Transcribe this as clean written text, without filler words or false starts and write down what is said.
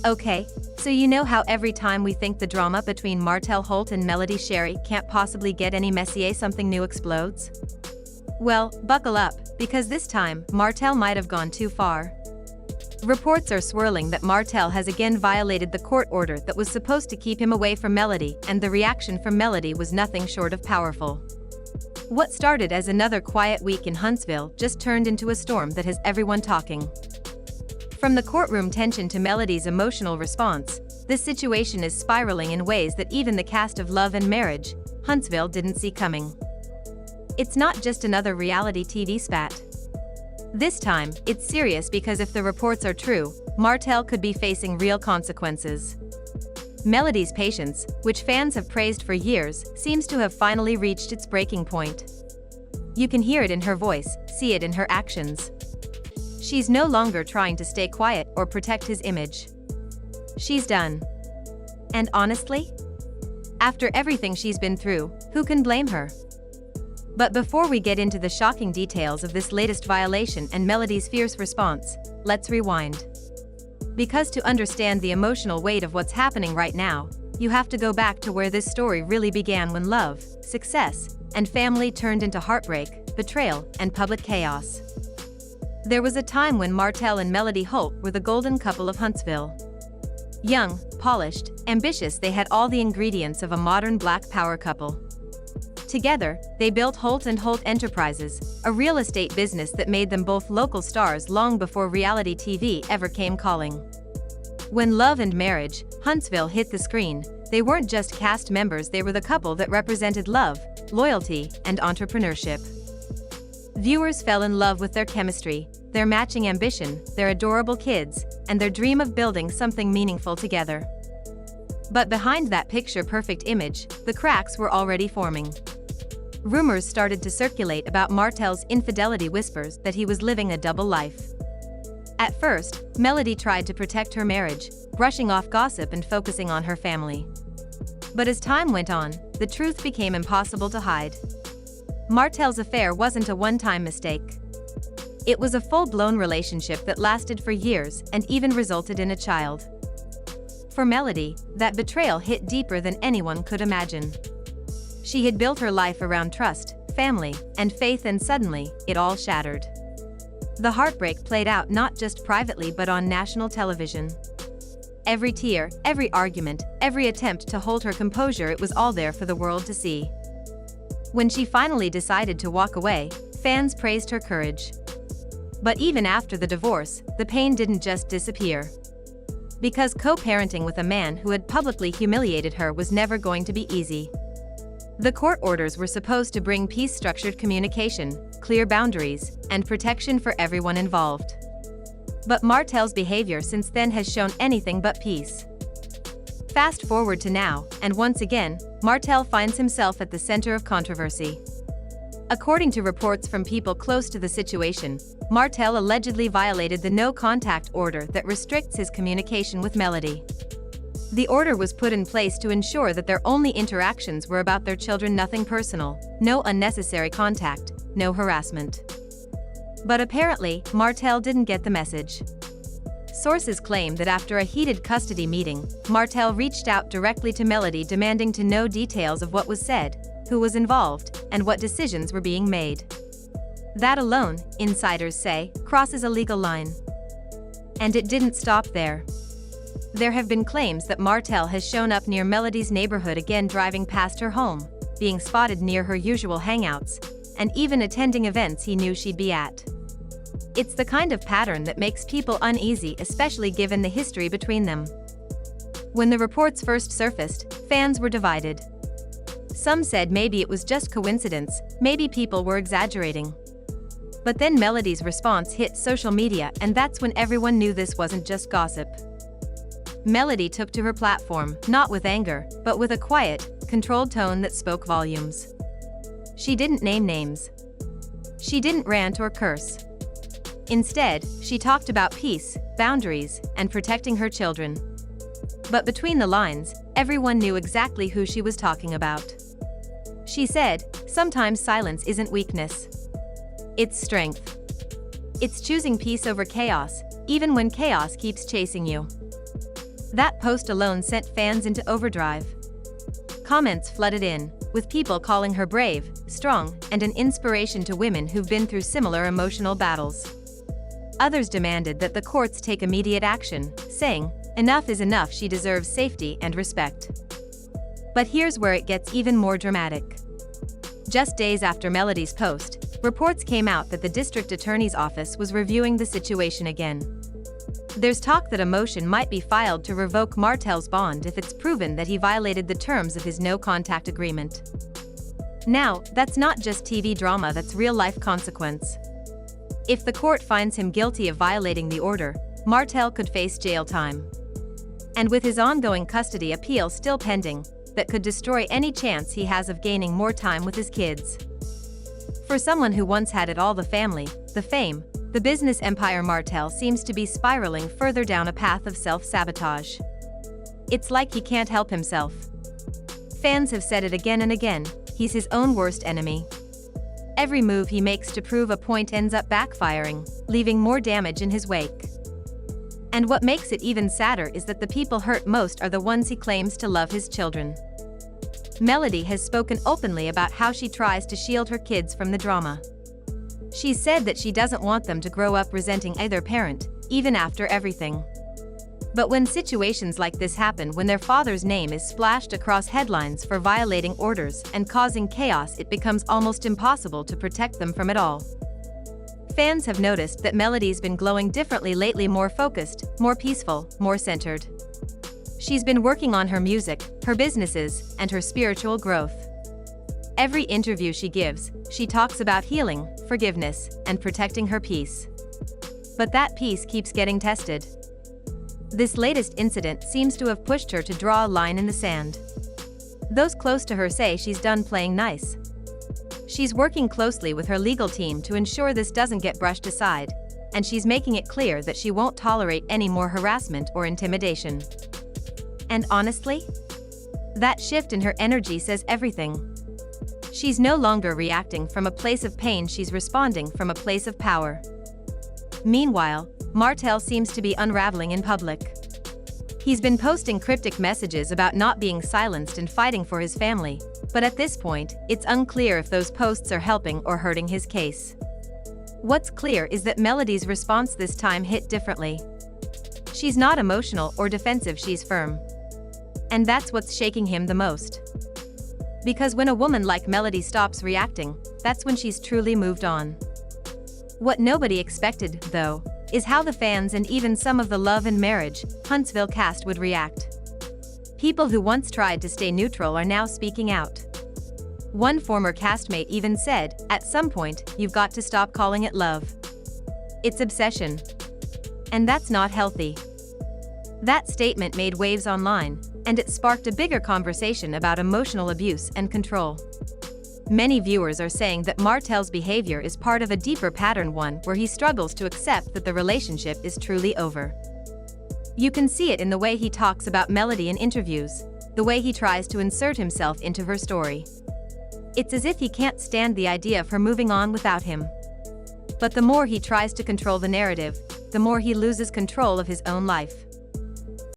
Okay, so you know how every time we think the drama between Martell Holt and Melody Shari can't possibly get any messier, something new explodes? Well, buckle up, because this time, Martell might have gone too far. Reports are swirling that Martell has again violated the court order that was supposed to keep him away from Melody, and the reaction from Melody was nothing short of powerful. What started as another quiet week in Huntsville just turned into a storm that has everyone talking. From the courtroom tension to Melody's emotional response, this situation is spiraling in ways that even the cast of Love and Marriage, Huntsville didn't see coming. It's not just another reality TV spat. This time, it's serious because if the reports are true, Martell could be facing real consequences. Melody's patience, which fans have praised for years, seems to have finally reached its breaking point. You can hear it in her voice, see it in her actions. She's no longer trying to stay quiet or protect his image. She's done. And honestly, after everything she's been through, who can blame her? But before we get into the shocking details of this latest violation and Melody's fierce response, let's rewind. Because to understand the emotional weight of what's happening right now, you have to go back to where this story really began, when love, success, and family turned into heartbreak, betrayal, and public chaos. There was a time when Martell and Melody Holt were the golden couple of Huntsville. Young, polished, ambitious, they had all the ingredients of a modern Black power couple. Together, they built Holt & Holt Enterprises, a real estate business that made them both local stars long before reality TV ever came calling. When Love and Marriage, Huntsville hit the screen, they weren't just cast members, they were the couple that represented love, loyalty, and entrepreneurship. Viewers fell in love with their chemistry, their matching ambition, their adorable kids, and their dream of building something meaningful together. But behind that picture-perfect image, the cracks were already forming. Rumors started to circulate about Martell's infidelity, whispers that he was living a double life. At first, Melody tried to protect her marriage, brushing off gossip and focusing on her family. But as time went on, the truth became impossible to hide. Martell's affair wasn't a one-time mistake. It was a full-blown relationship that lasted for years and even resulted in a child. For Melody, that betrayal hit deeper than anyone could imagine. She had built her life around trust, family, and faith, and suddenly, it all shattered. The heartbreak played out not just privately but on national television. Every tear, every argument, every attempt to hold her composure, it was all there for the world to see. When she finally decided to walk away, fans praised her courage. But even after the divorce, the pain didn't just disappear. Because co-parenting with a man who had publicly humiliated her was never going to be easy. The court orders were supposed to bring peace, structured communication, clear boundaries, and protection for everyone involved. But Martell's behavior since then has shown anything but peace. Fast forward to now, and once again, Martell finds himself at the center of controversy. According to reports from people close to the situation, Martell allegedly violated the no-contact order that restricts his communication with Melody. The order was put in place to ensure that their only interactions were about their children, nothing personal, no unnecessary contact, no harassment. But apparently, Martell didn't get the message. Sources claim that after a heated custody meeting, Martell reached out directly to Melody demanding to know details of what was said, who was involved, and what decisions were being made. That alone, insiders say, crosses a legal line. And it didn't stop there. There have been claims that Martell has shown up near Melody's neighborhood again, driving past her home, being spotted near her usual hangouts, and even attending events he knew she'd be at. It's the kind of pattern that makes people uneasy, especially given the history between them. When the reports first surfaced, fans were divided. Some said maybe it was just coincidence, maybe people were exaggerating. But then Melody's response hit social media, and that's when everyone knew this wasn't just gossip. Melody took to her platform, not with anger, but with a quiet, controlled tone that spoke volumes. She didn't name names. She didn't rant or curse. Instead, she talked about peace, boundaries, and protecting her children. But between the lines, everyone knew exactly who she was talking about. She said, "Sometimes silence isn't weakness. It's strength. It's choosing peace over chaos, even when chaos keeps chasing you." That post alone sent fans into overdrive. Comments flooded in, with people calling her brave, strong, and an inspiration to women who've been through similar emotional battles. Others demanded that the courts take immediate action, saying, "Enough is enough, she deserves safety and respect." But here's where it gets even more dramatic. Just days after Melody's post, reports came out that the district attorney's office was reviewing the situation again. There's talk that a motion might be filed to revoke Martell's bond if it's proven that he violated the terms of his no-contact agreement. Now, that's not just TV drama, that's real-life consequence. If the court finds him guilty of violating the order, Martell could face jail time. And with his ongoing custody appeal still pending, that could destroy any chance he has of gaining more time with his kids. For someone who once had it all, the family, the fame, the business empire, Martell seems to be spiraling further down a path of self-sabotage. It's like he can't help himself. Fans have said it again and again, he's his own worst enemy. Every move he makes to prove a point ends up backfiring, leaving more damage in his wake. And what makes it even sadder is that the people hurt most are the ones he claims to love, his children. Melody has spoken openly about how she tries to shield her kids from the drama. She said that she doesn't want them to grow up resenting either parent, even after everything. But when situations like this happen, when their father's name is splashed across headlines for violating orders and causing chaos, it becomes almost impossible to protect them from it all. Fans have noticed that Melody's been glowing differently lately, more focused, more peaceful, more centered. She's been working on her music, her businesses, and her spiritual growth. Every interview she gives, she talks about healing, forgiveness, and protecting her peace. But that peace keeps getting tested. This latest incident seems to have pushed her to draw a line in the sand. Those close to her say she's done playing nice. She's working closely with her legal team to ensure this doesn't get brushed aside, and she's making it clear that she won't tolerate any more harassment or intimidation. And honestly, that shift in her energy says everything. She's no longer reacting from a place of pain, she's responding from a place of power. Meanwhile, Martell seems to be unraveling in public. He's been posting cryptic messages about not being silenced and fighting for his family, but at this point, it's unclear if those posts are helping or hurting his case. What's clear is that Melody's response this time hit differently. She's not emotional or defensive, she's firm. And that's what's shaking him the most. Because when a woman like Melody stops reacting, that's when she's truly moved on. What nobody expected, though, is how the fans and even some of the Love and Marriage, Huntsville cast would react. People who once tried to stay neutral are now speaking out. One former castmate even said, "At some point, you've got to stop calling it love. It's obsession. And that's not healthy." That statement made waves online, and it sparked a bigger conversation about emotional abuse and control. Many viewers are saying that Martell's behavior is part of a deeper pattern, one where he struggles to accept that the relationship is truly over. You can see it in the way he talks about Melody in interviews, the way he tries to insert himself into her story. It's as if he can't stand the idea of her moving on without him. But the more he tries to control the narrative, the more he loses control of his own life.